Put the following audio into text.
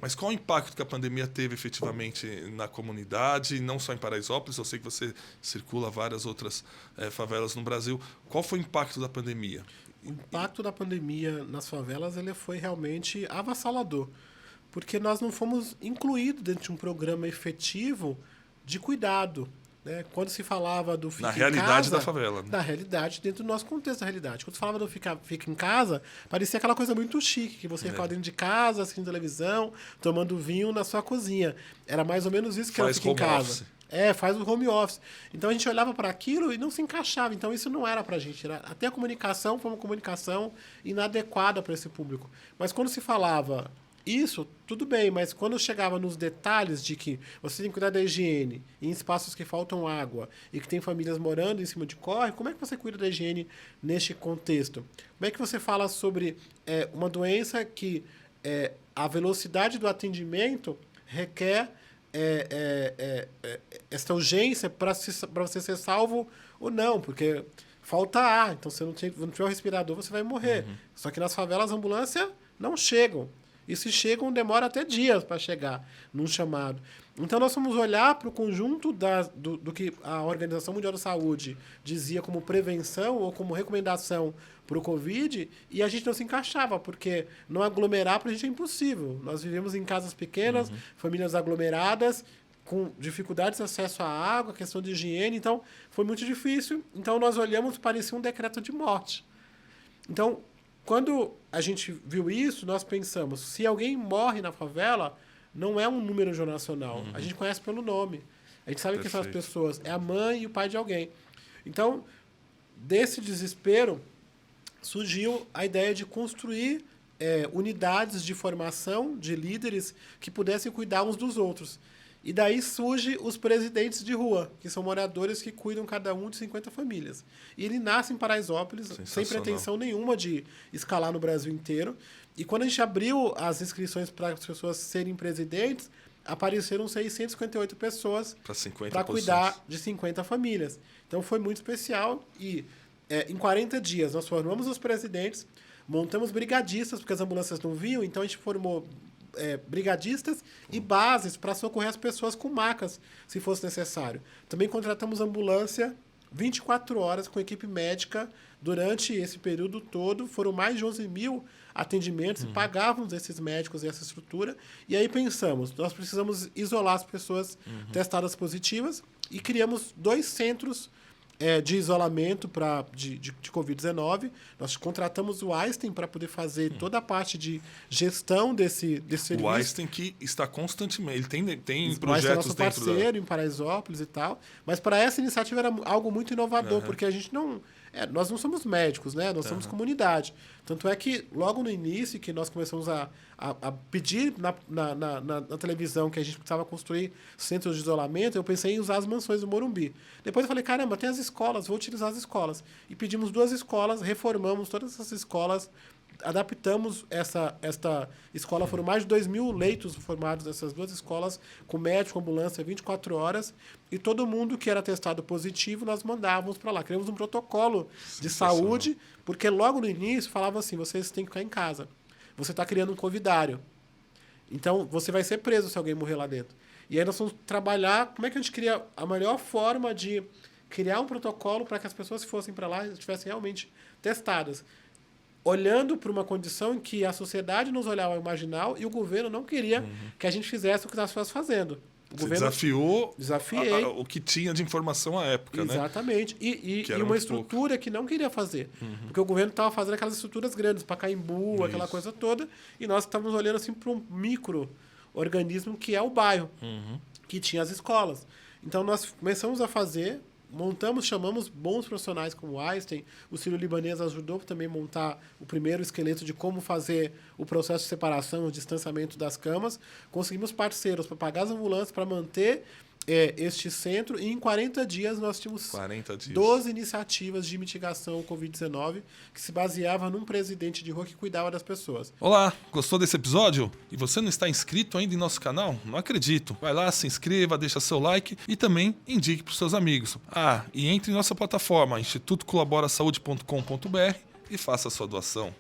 Mas qual o impacto que a pandemia teve efetivamente na comunidade, não só em Paraisópolis? Eu sei que você circula várias outras favelas no Brasil. Qual foi o impacto da pandemia? O impacto da pandemia nas favelas ele foi realmente avassalador, porque nós não fomos incluídos dentro de um programa efetivo de cuidado. Né? Quando se falava do fica Na em realidade casa, da favela. Né? na realidade, dentro do nosso contexto da realidade. Quando se falava do fica em casa, parecia aquela coisa muito chique, que você ficava dentro de casa, assistindo televisão, tomando vinho na sua cozinha. Era mais ou menos isso que era o fica em casa. Office. Faz o home office. Então a gente olhava para aquilo e não se encaixava. Então isso não era para a gente. Até a comunicação foi uma comunicação inadequada para esse público. Mas quando se falava isso, tudo bem, mas quando chegava nos detalhes de que você tem que cuidar da higiene em espaços que faltam água e que tem famílias morando em cima de córrego, como é que você cuida da higiene neste contexto? Como é que você fala sobre uma doença que a velocidade do atendimento requer essa urgência para você ser salvo ou não, porque falta ar, então você não tiver o respirador, você vai morrer. Só que nas favelas as ambulâncias não chegam. E se chegam, demora até dias para chegar num chamado. Então nós vamos olhar para o conjunto do que a Organização Mundial da Saúde dizia como prevenção ou como recomendação para o Covid, e a gente não se encaixava, porque não aglomerar para a gente é impossível. Nós vivemos em casas pequenas, famílias aglomeradas, com dificuldades de acesso à água, questão de higiene, então foi muito difícil. Então nós olhamos, parecia um decreto de morte. Então, quando a gente viu isso, nós pensamos, se alguém morre na favela, não é um número nacional. A gente conhece pelo nome. A gente sabe que são as pessoas. É a mãe e o pai de alguém. Então, desse desespero, surgiu a ideia de construir unidades de formação de líderes que pudessem cuidar uns dos outros. E daí surge os presidentes de rua, que são moradores que cuidam cada um de 50 famílias. E ele nasce em Paraisópolis, sem pretensão nenhuma de escalar no Brasil inteiro. E quando a gente abriu as inscrições para as pessoas serem presidentes, apareceram 658 pessoas para cuidar de 50 famílias. Então foi muito especial. E em 40 dias nós formamos os presidentes, montamos brigadistas, porque as ambulâncias não vinham, então a gente formou brigadistas e bases para socorrer as pessoas com macas, se fosse necessário. Também contratamos ambulância 24 horas com equipe médica durante esse período todo. Foram mais de 11 mil atendimentos e pagávamos esses médicos e essa estrutura. E aí pensamos, nós precisamos isolar as pessoas testadas positivas e criamos 2 centros de isolamento de Covid-19. Nós contratamos o Einstein para poder fazer toda a parte de gestão desse serviço. O Einstein que está constantemente... Ele tem projetos dentro O Einstein é nosso parceiro em Paraisópolis e tal. Mas para essa iniciativa era algo muito inovador, porque a gente não... nós não somos médicos, né? Nós somos comunidade. Tanto é que logo no início que nós começamos a pedir na televisão que a gente precisava construir centros de isolamento, eu pensei em usar as mansões do Morumbi. Depois eu falei, caramba, tem as escolas, vou utilizar as escolas. E pedimos 2 escolas, reformamos todas essas escolas, adaptamos esta escola, foram mais de 2.000 leitos formados nessas 2 escolas, com médico, ambulância, 24 horas, e todo mundo que era testado positivo, nós mandávamos para lá. Criamos um protocolo de saúde, porque logo no início falava assim, vocês têm que ficar em casa. Você está criando um covidário. Então, você vai ser preso se alguém morrer lá dentro. E aí nós vamos trabalhar como é que a gente cria a melhor forma de criar um protocolo para que as pessoas que fossem para lá estivessem realmente testadas. Olhando para uma condição em que a sociedade nos olhava marginal e o governo não queria que a gente fizesse o que nós estávamos fazendo. Você desafiou Desafiei o que tinha de informação à época, exatamente. né? E uma estrutura que não queria fazer. Porque o governo estava fazendo aquelas estruturas grandes, Pacaembu, aquela coisa toda, e nós estávamos olhando assim para um micro-organismo que é o bairro, que tinha as escolas. Então nós começamos a fazer, chamamos bons profissionais como o Einstein, o Círio Libanês ajudou também a montar o primeiro esqueleto de como fazer o processo de separação, o distanciamento das camas. Conseguimos parceiros para pagar as ambulâncias, para manter este centro, e em 40 dias nós tínhamos 12 iniciativas de mitigação ao Covid-19 que se baseava num presidente de rua que cuidava das pessoas. Olá, gostou desse episódio? E você não está inscrito ainda em nosso canal? Não acredito. Vai lá, se inscreva, deixa seu like e também indique para os seus amigos. E entre em nossa plataforma institutocolaborasaude.com.br e faça a sua doação.